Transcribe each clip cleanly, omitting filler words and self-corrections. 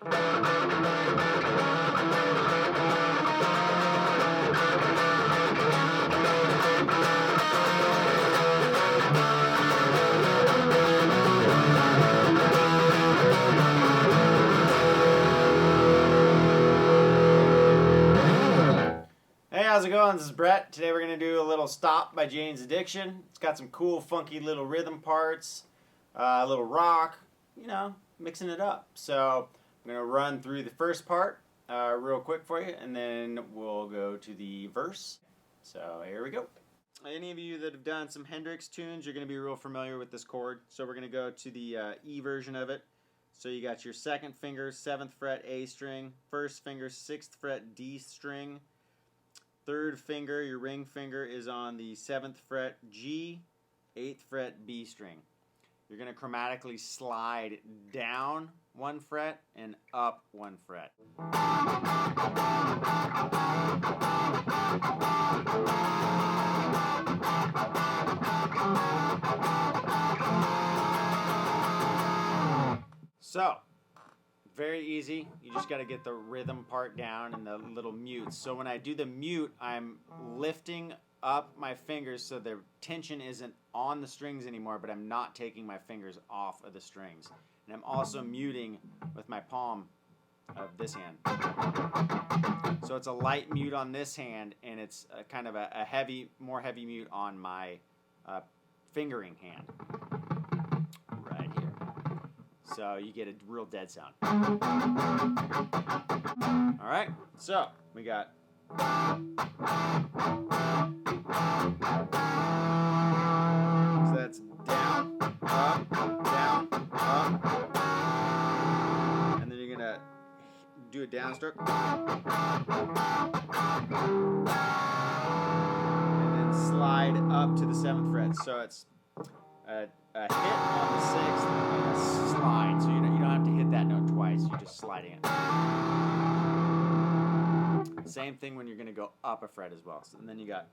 Hey, how's it going? This is Brett. Today we're going to do a little Stop by Jane's Addiction. It's got some cool, funky little rhythm parts, a little rock, you know, mixing it up. So I'm going to run through the first part real quick for you, and then we'll go to the verse. So here we go. Any of you that have done some Hendrix tunes, you're going to be real familiar with this chord. So we're going to go to the E version of it. So you got your second finger, 7th fret A string, first finger, 6th fret D string, third finger, your ring finger, is on the 7th fret G, 8th fret B string. You're going to chromatically slide down 1 fret and up 1 fret. So, very easy. You just got to get the rhythm part down and the little mutes. So when I do the mute, I'm lifting up my fingers so the tension isn't on the strings anymore, but I'm not taking my fingers off of the strings. And I'm also muting with my palm of this hand. So it's a light mute on this hand, and it's kind of a more heavy mute on my fingering hand. So you get a real dead sound. Alright, so we got so that's down, up, and then you're gonna do a downstroke, and then slide up to the 7th fret. So it's a hit on the 6th and a slide, so you don't have to hit that note twice, you're just sliding it. Same thing when you're going to go up a fret as well. So, and then you got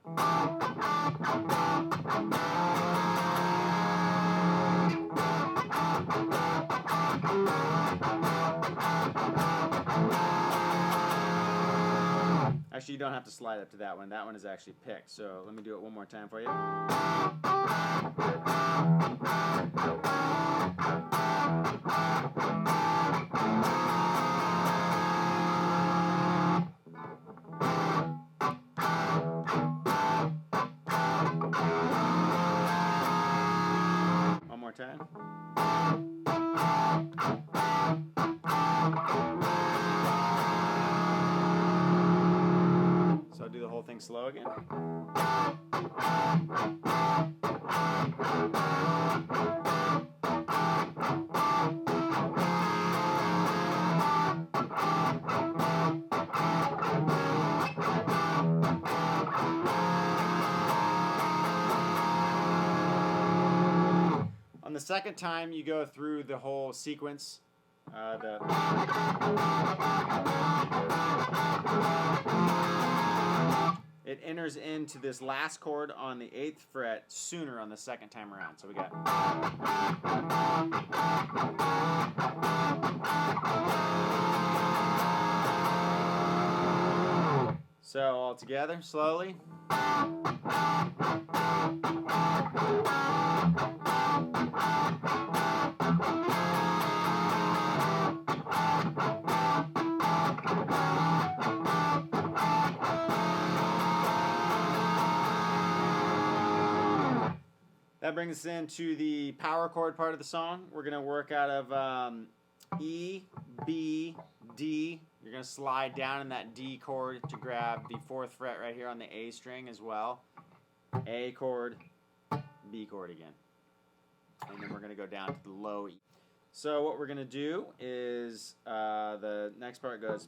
actually, you don't have to slide up to that one. That one is actually picked. So let me do it one more time for you. One more time. So I'll do the whole thing slow again. On the second time, you go through the whole sequence. It enters into this last chord on the 8th fret sooner on the second time around. So we got. So all together, slowly. That brings us into the power chord part of the song. We're going to work out of E, B, D. You're going to slide down in that D chord to grab the 4th fret right here on the A string as well. A chord, B chord again. And then we're going to go down to the low E. So what we're going to do is the next part goes.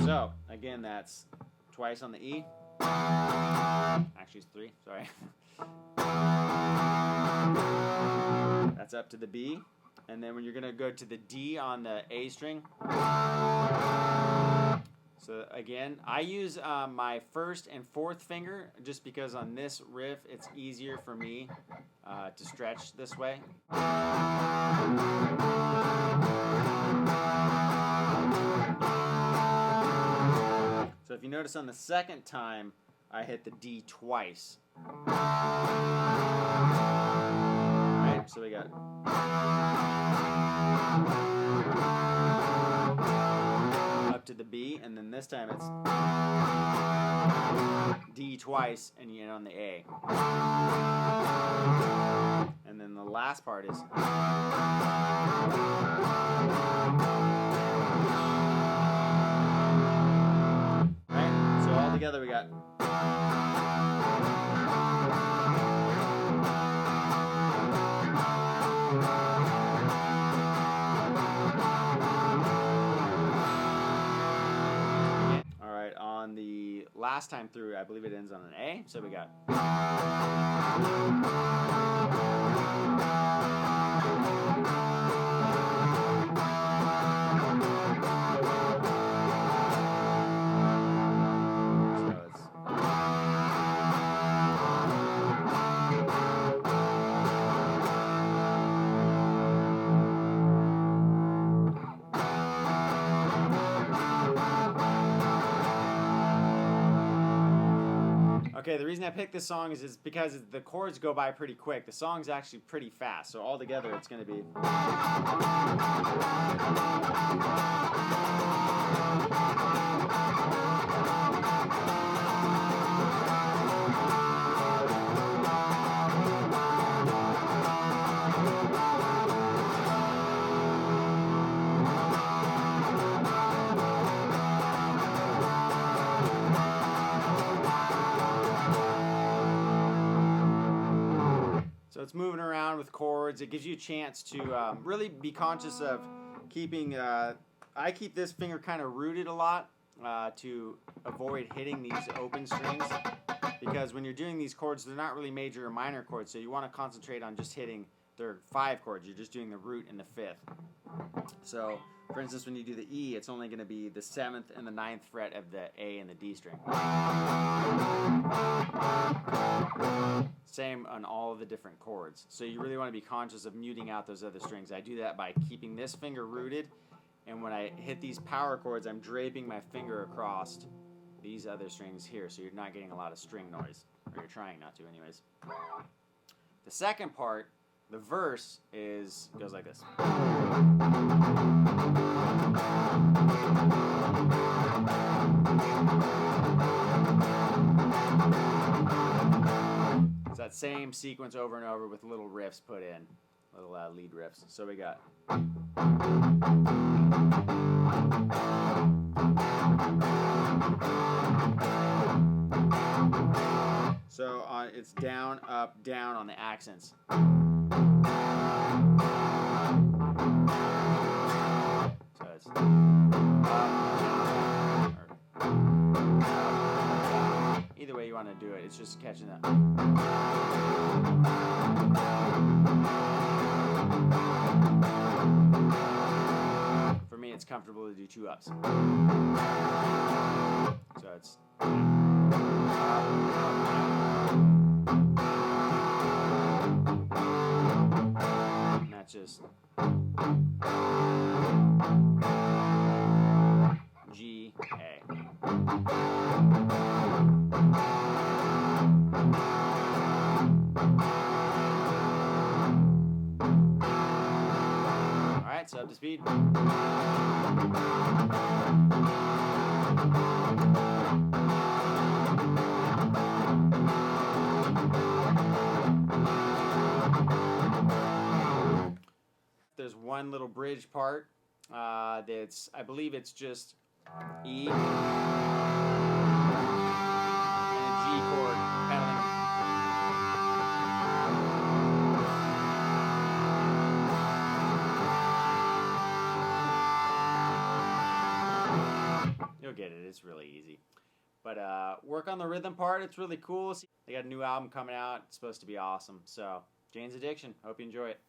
So again, that's twice on the E. Actually, it's 3. Sorry. That's up to the B. And then when you're going to go to the D on the A string. So again, I use my first and fourth finger just because on this riff it's easier for me to stretch this way. So if you notice on the second time, I hit the D twice. Alright, so we got up to the B, and then this time it's D twice, and you end on the A. And then the last part is right, so all together we got on the last time through, I believe it ends on an A, so we got so it's okay, the reason I picked this song is because the chords go by pretty quick. The song's actually pretty fast, so all together it's going to be. So it's moving around with chords. It gives you a chance to really be conscious of keeping, I keep this finger kind of rooted a lot to avoid hitting these open strings, because when you're doing these chords, they're not really major or minor chords, so you want to concentrate on just hitting their 5 chords. You're just doing the root and the 5th. So, for instance, when you do the E, it's only going to be the 7th and the 9th fret of the A and the D string. Same on all of the different chords. So you really want to be conscious of muting out those other strings. I do that by keeping this finger rooted, and when I hit these power chords, I'm draping my finger across these other strings here, so you're not getting a lot of string noise, or you're trying not to anyways. The second part, the verse, goes like this. It's that same sequence over and over with little riffs put in, little lead riffs. So we got. So it's down, up, down on the accents. So it's either way you want to do it, it's just catching that. For me, it's comfortable to do 2 ups. So it's. And that's just G, A. Alright, so up to speed. There's one little bridge part that's, I believe it's just E and a G chord pedaling. You'll get it, it's really easy. But work on the rhythm part, it's really cool. They got a new album coming out, it's supposed to be awesome. So, Jane's Addiction, hope you enjoy it.